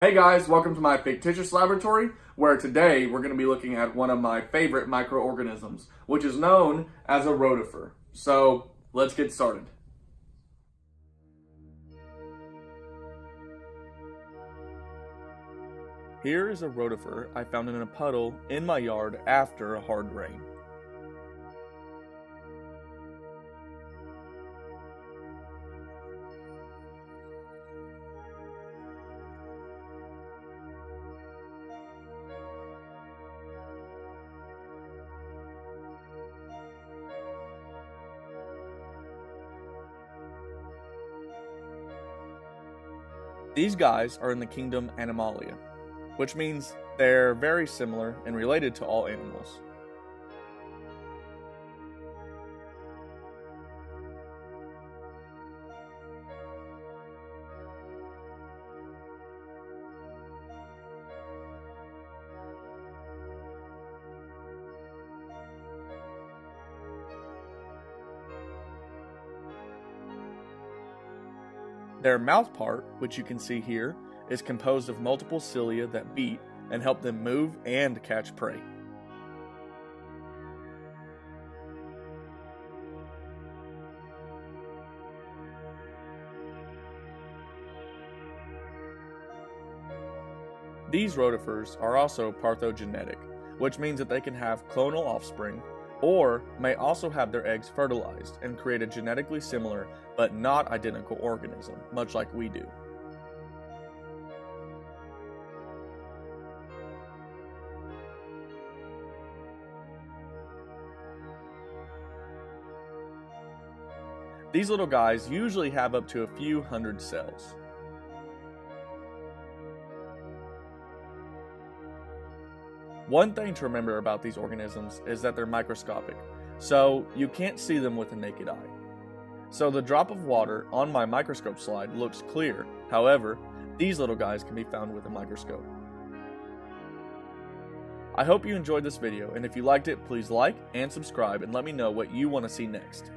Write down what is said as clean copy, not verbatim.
Hey guys, welcome to my fictitious laboratory, where today we're going to be looking at one of my favorite microorganisms, which is known as a rotifer. So let's get started. Here is a rotifer I found in a puddle in my yard after a hard rain. These guys are in the kingdom Animalia, which means they're very similar and related to all animals. Their mouth part, which you can see here, is composed of multiple cilia that beat and help them move and catch prey. These rotifers are also parthenogenetic, which means that they can have clonal offspring, or may also have their eggs fertilized and create a genetically similar but not identical organism, much like we do. These little guys usually have up to a few hundred cells. One thing to remember about these organisms is that they're microscopic, so you can't see them with the naked eye. So the drop of water on my microscope slide looks clear. However, these little guys can be found with a microscope. I hope you enjoyed this video, and if you liked it, please like and subscribe and let me know what you want to see next.